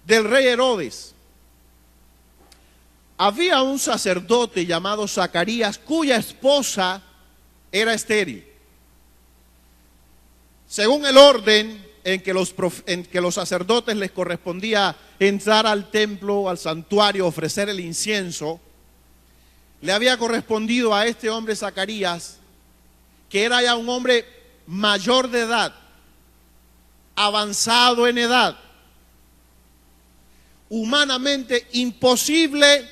del rey Herodes, había un sacerdote llamado Zacarías cuya esposa era estéril. Según el orden en que los sacerdotes les correspondía entrar al templo, al santuario, ofrecer el incienso, le había correspondido a este hombre Zacarías, que era ya un hombre mayor de edad, avanzado en edad, humanamente imposible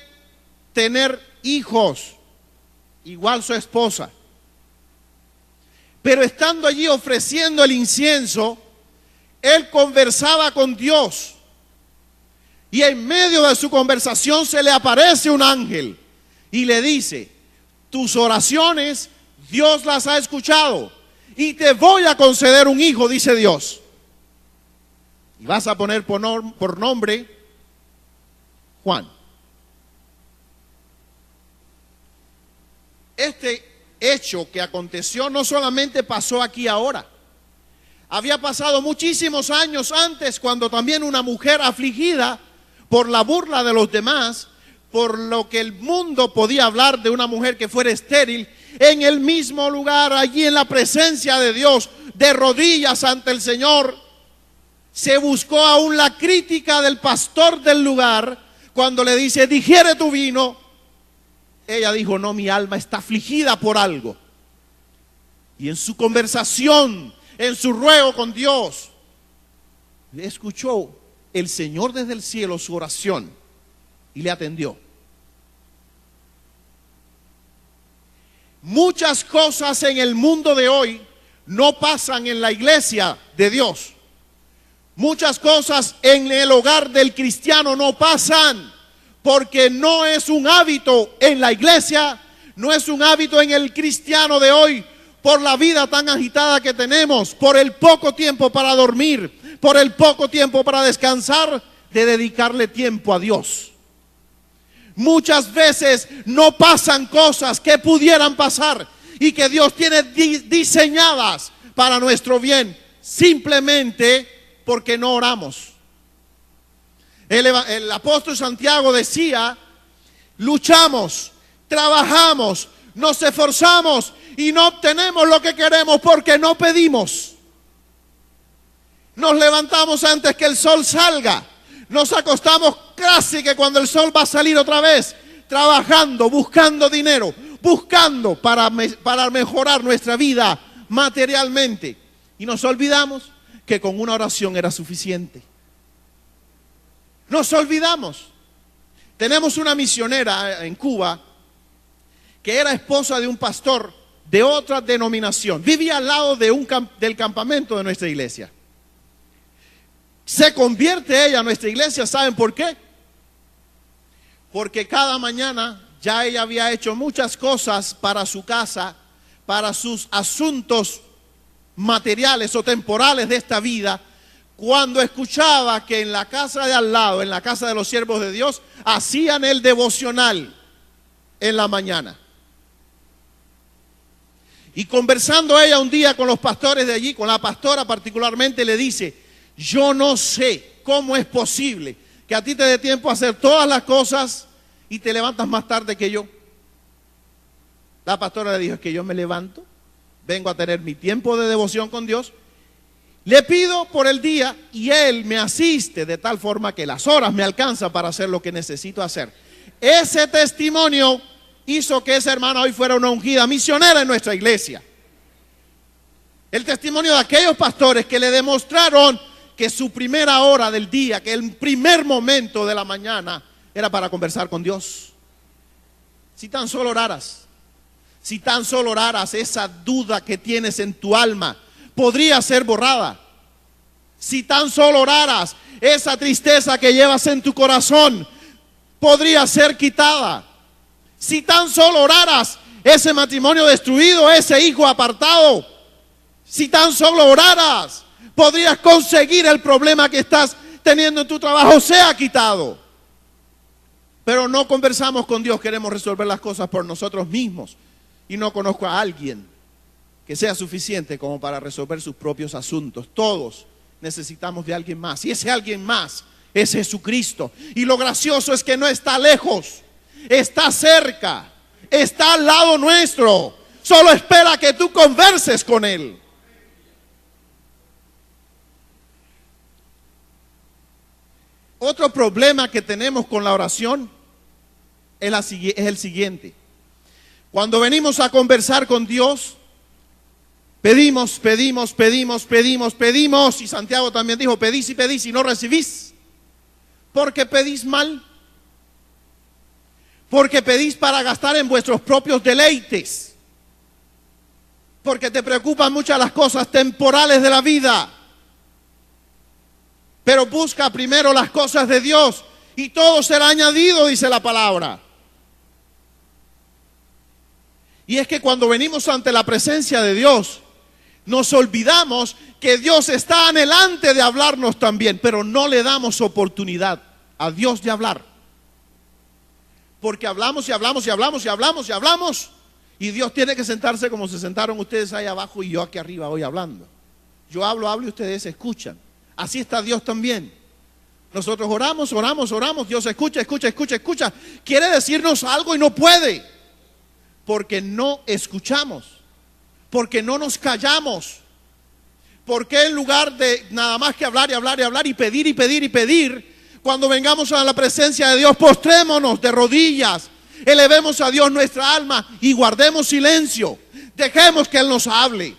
tener hijos, igual su esposa. Pero estando allí ofreciendo el incienso, él conversaba con Dios. Y en medio de su conversación se le aparece un ángel y le dice: tus oraciones Dios las ha escuchado y te voy a conceder un hijo, dice Dios. Y vas a poner por nombre Juan. Este hecho que aconteció no solamente pasó aquí ahora. Había pasado muchísimos años antes, cuando también una mujer afligida por la burla de los demás, por lo que el mundo podía hablar de una mujer que fuera estéril, en el mismo lugar, allí en la presencia de Dios, de rodillas ante el Señor, se buscó aún la crítica del pastor del lugar, cuando le dice: digiere tu vino. Ella dijo: no, mi alma está afligida por algo. Y en su conversación, en su ruego con Dios, escuchó el Señor desde el cielo su oración y le atendió. Muchas cosas en el mundo de hoy no pasan en la iglesia de Dios. Muchas cosas en el hogar del cristiano no pasan, porque no es un hábito en la iglesia, no es un hábito en el cristiano de hoy, por la vida tan agitada que tenemos, por el poco tiempo para dormir, por el poco tiempo para descansar, de dedicarle tiempo a Dios. Muchas veces no pasan cosas que pudieran pasar y que Dios tiene diseñadas para nuestro bien, simplemente porque no oramos. El apóstol Santiago decía: luchamos, trabajamos, nos esforzamos y no obtenemos lo que queremos porque no pedimos. Nos levantamos antes que el sol salga, nos acostamos casi que cuando el sol va a salir otra vez, trabajando, buscando dinero, buscando para mejorar nuestra vida materialmente. Y nos olvidamos que con una oración era suficiente. Nos olvidamos. Tenemos una misionera en Cuba que era esposa de un pastor de otra denominación. Vivía al lado del campamento de nuestra iglesia. Se convierte ella a nuestra iglesia, ¿saben por qué? Porque cada mañana ya ella había hecho muchas cosas para su casa, para sus asuntos materiales o temporales de esta vida, cuando escuchaba que en la casa de al lado, en la casa de los siervos de Dios, hacían el devocional en la mañana. Y conversando ella un día con los pastores de allí, con la pastora particularmente, le dice: yo no sé cómo es posible que a ti te dé tiempo a hacer todas las cosas y te levantas más tarde que yo. La pastora le dijo: es que yo me levanto, vengo a tener mi tiempo de devoción con Dios, le pido por el día y Él me asiste de tal forma que las horas me alcanzan para hacer lo que necesito hacer. Ese testimonio hizo que esa hermana hoy fuera una ungida misionera en nuestra iglesia. El testimonio de aquellos pastores que le demostraron que su primera hora del día, que el primer momento de la mañana era para conversar con Dios. Si tan solo oraras, si tan solo oraras, esa duda que tienes en tu alma podría ser borrada. Si tan solo oraras, esa tristeza que llevas en tu corazón podría ser quitada. Si tan solo oraras, ese matrimonio destruido, ese hijo apartado, si tan solo oraras, podrías conseguir el problema que estás teniendo en tu trabajo sea quitado. Pero no conversamos con Dios, queremos resolver las cosas por nosotros mismos. Y no conozco a alguien que sea suficiente como para resolver sus propios asuntos. Todos necesitamos de alguien más. Y ese alguien más es Jesucristo. Y lo gracioso es que no está lejos, está cerca, está al lado nuestro. Solo espera que tú converses con Él. Otro problema que tenemos con la oración es el siguiente. Cuando venimos a conversar con Dios, pedimos, y Santiago también dijo, pedís y pedís y no recibís. ¿Por qué pedís mal? Porque pedís para gastar en vuestros propios deleites. Porque te preocupan muchas las cosas temporales de la vida. Pero busca primero las cosas de Dios y todo será añadido, dice la palabra. Y es que cuando venimos ante la presencia de Dios, nos olvidamos que Dios está anhelante de hablarnos también, pero no le damos oportunidad a Dios de hablar. Porque hablamos y Dios tiene que sentarse como se sentaron ustedes ahí abajo y yo aquí arriba hoy hablando. Yo hablo y ustedes escuchan. Así está Dios también. Nosotros oramos, Dios escucha. Quiere decirnos algo y no puede. Porque no escuchamos. Porque no nos callamos. Porque en lugar de nada más que hablar y pedir, cuando vengamos a la presencia de Dios, postrémonos de rodillas, elevemos a Dios nuestra alma y guardemos silencio. Dejemos que Él nos hable.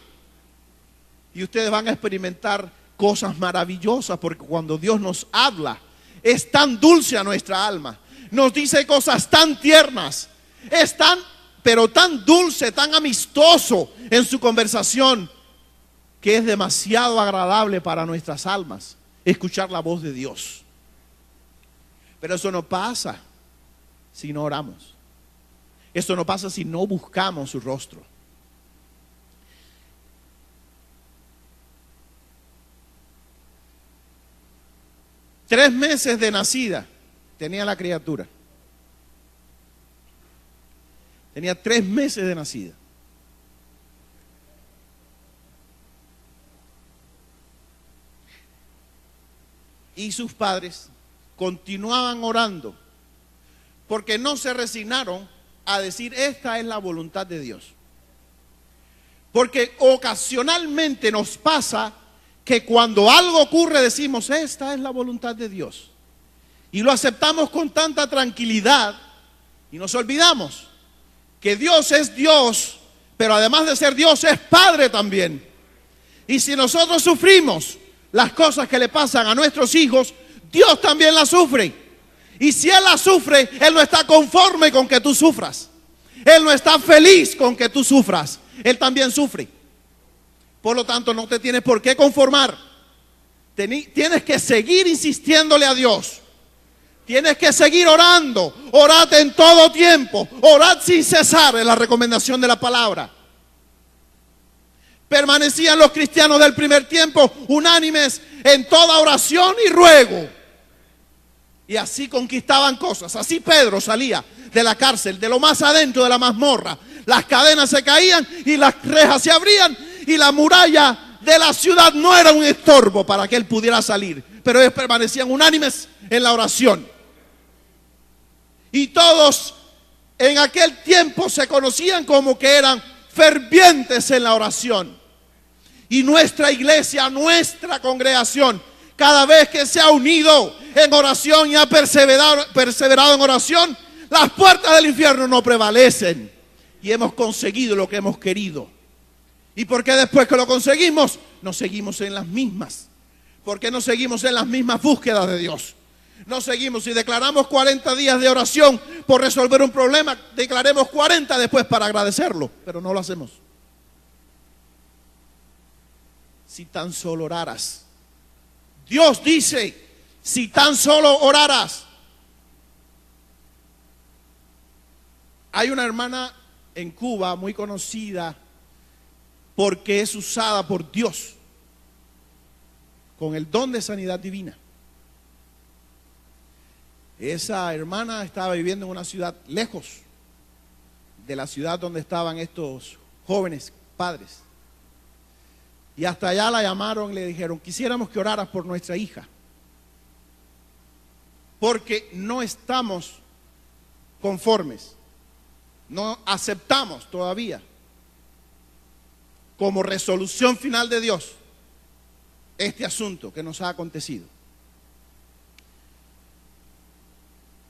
Y ustedes van a experimentar cosas maravillosas, porque cuando Dios nos habla, es tan dulce a nuestra alma, nos dice cosas tan tiernas, pero tan dulce, tan amistoso en su conversación, que es demasiado agradable para nuestras almas escuchar la voz de Dios. Pero eso no pasa si no oramos. Eso no pasa si no buscamos su rostro. Tres meses de nacida tenía la criatura. Tenía 3 meses de nacida. Y sus padres continuaban orando porque no se resignaron a decir esta es la voluntad de Dios. Porque ocasionalmente nos pasa que cuando algo ocurre decimos esta es la voluntad de Dios y lo aceptamos con tanta tranquilidad y nos olvidamos que Dios es Dios, pero además de ser Dios es Padre también. Y si nosotros sufrimos las cosas que le pasan a nuestros hijos, Dios también las sufre. Y si Él las sufre, Él no está conforme con que tú sufras. Él no está feliz con que tú sufras. Él también sufre. Por lo tanto, no te tienes por qué conformar. Tienes que seguir insistiéndole a Dios. Tienes que seguir orando. Orad en todo tiempo. Orad sin cesar, es la recomendación de la palabra. Permanecían los cristianos del primer tiempo unánimes en toda oración y ruego. Y así conquistaban cosas. Así Pedro salía de la cárcel, de lo más adentro de la mazmorra. Las cadenas se caían y las rejas se abrían y la muralla de la ciudad no era un estorbo para que él pudiera salir. Pero ellos permanecían unánimes en la oración. Y todos en aquel tiempo se conocían como que eran fervientes en la oración. Y nuestra iglesia, nuestra congregación, cada vez que se ha unido en oración y ha perseverado en oración, las puertas del infierno no prevalecen. Y hemos conseguido lo que hemos querido. ¿Y por qué después que lo conseguimos, no seguimos en las mismas? ¿Por qué no seguimos en las mismas búsquedas de Dios? No seguimos, si declaramos 40 días de oración por resolver un problema, declaremos 40 después para agradecerlo, pero no lo hacemos. Si tan solo oraras. Dios dice, si tan solo oraras. Hay una hermana en Cuba muy conocida porque es usada por Dios con el don de sanidad divina. Esa hermana estaba viviendo en una ciudad lejos de la ciudad donde estaban estos jóvenes padres. Y hasta allá la llamaron y le dijeron, quisiéramos que oraras por nuestra hija. porque no estamos conformes, no aceptamos todavía como resolución final de Dios este asunto que nos ha acontecido.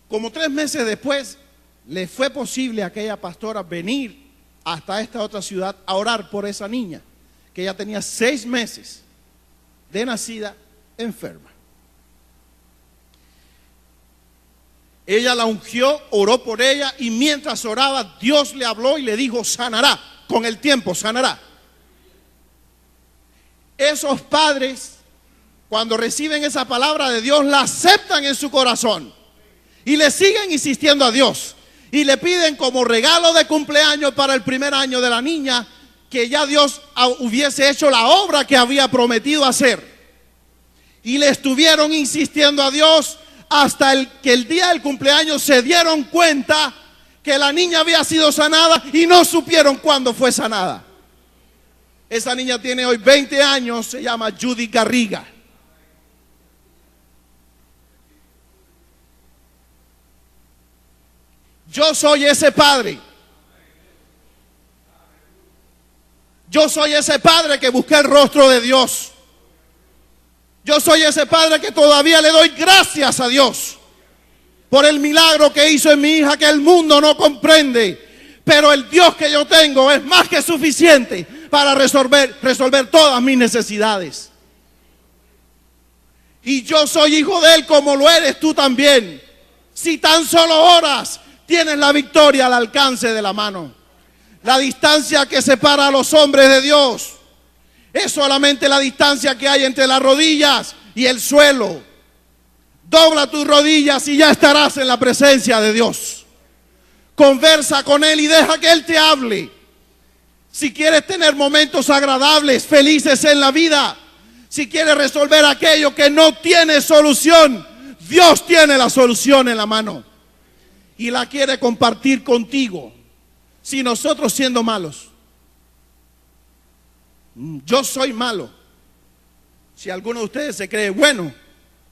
Como 3 meses después, le fue posible a aquella pastora venir hasta esta otra ciudad a orar por esa niña, que ya tenía 6 meses de nacida enferma. Ella la ungió, oró por ella, y mientras oraba, Dios le habló y le dijo: sanará, con el tiempo sanará. Esos padres, cuando reciben esa palabra de Dios, la aceptan en su corazón y le siguen insistiendo a Dios y le piden como regalo de cumpleaños para el primer año de la niña que ya Dios hubiese hecho la obra que había prometido hacer. Y le estuvieron insistiendo a Dios hasta que el día del cumpleaños se dieron cuenta que la niña había sido sanada y no supieron cuándo fue sanada. Esa niña tiene hoy 20 años, se llama Judy Garriga. Yo soy ese padre. Yo soy ese padre que busqué el rostro de Dios. Yo soy ese padre que todavía le doy gracias a Dios por el milagro que hizo en mi hija, que el mundo no comprende. Pero el Dios que yo tengo es más que suficiente para resolver todas mis necesidades. Y yo soy hijo de Él como lo eres tú también. Si tan solo oras, tienes la victoria al alcance de la mano. La distancia que separa a los hombres de Dios es solamente la distancia que hay entre las rodillas y el suelo. Dobla tus rodillas y ya estarás en la presencia de Dios. Conversa con Él y deja que Él te hable. Si quieres tener momentos agradables, felices en la vida, si quieres resolver aquello que no tiene solución, Dios tiene la solución en la mano y la quiere compartir contigo. Si nosotros siendo malos, yo soy malo, si alguno de ustedes se cree bueno,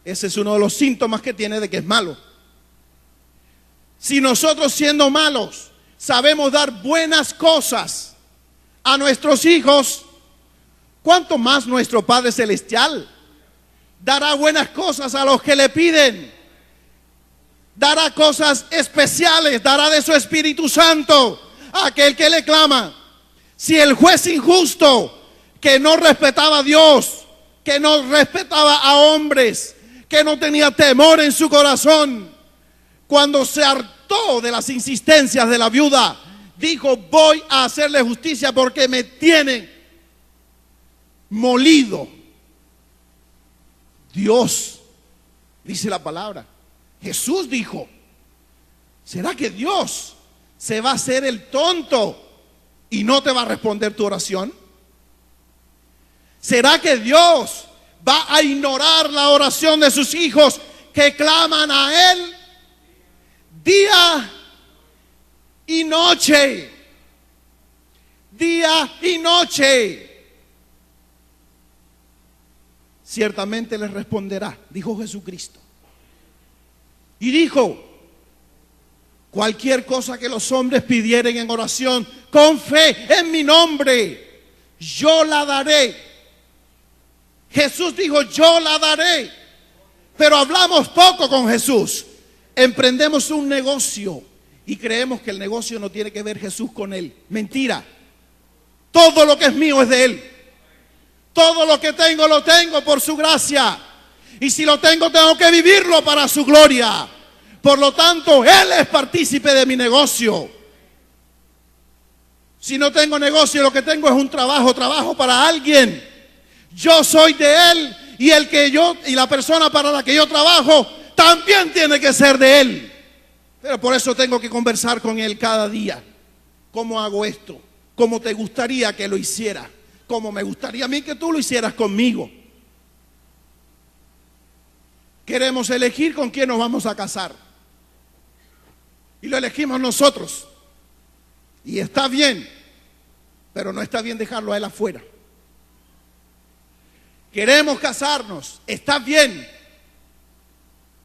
ese es uno de los síntomas que tiene de que es malo. Si nosotros siendo malos sabemos dar buenas cosas a nuestros hijos, ¿cuánto más nuestro Padre Celestial dará buenas cosas a los que le piden? Dará cosas especiales, dará de su Espíritu Santo a aquel que le clama. Si el juez injusto, que no respetaba a Dios, que no respetaba a hombres, que no tenía temor en su corazón, cuando se hartó de las insistencias de la viuda, dijo: voy a hacerle justicia porque me tienen molido. Dios, dice la palabra, Jesús dijo: ¿será que Dios se va a hacer el tonto y no te va a responder tu oración? ¿Será que Dios va a ignorar la oración de sus hijos que claman a Él día y noche? Día y noche. Ciertamente les responderá, dijo Jesucristo. Y dijo: cualquier cosa que los hombres pidieren en oración con fe en mi nombre, yo la daré. Jesús dijo: yo la daré. Pero hablamos poco con Jesús. Emprendemos un negocio y creemos que el negocio no tiene que ver Jesús con él. Mentira. Todo lo que es mío es de Él. Todo lo que tengo lo tengo por su gracia. Y si lo tengo, tengo que vivirlo para su gloria. Por lo tanto, Él es partícipe de mi negocio. Si no tengo negocio, lo que tengo es un trabajo para alguien. Yo soy de Él, y la persona para la que yo trabajo también tiene que ser de Él. Pero por eso tengo que conversar con Él cada día. ¿Cómo hago esto? ¿Cómo te gustaría que lo hiciera? ¿Cómo me gustaría a mí que tú lo hicieras conmigo? Queremos elegir con quién nos vamos a casar. Y lo elegimos nosotros. Y está bien, pero no está bien dejarlo a él afuera. Queremos casarnos, está bien,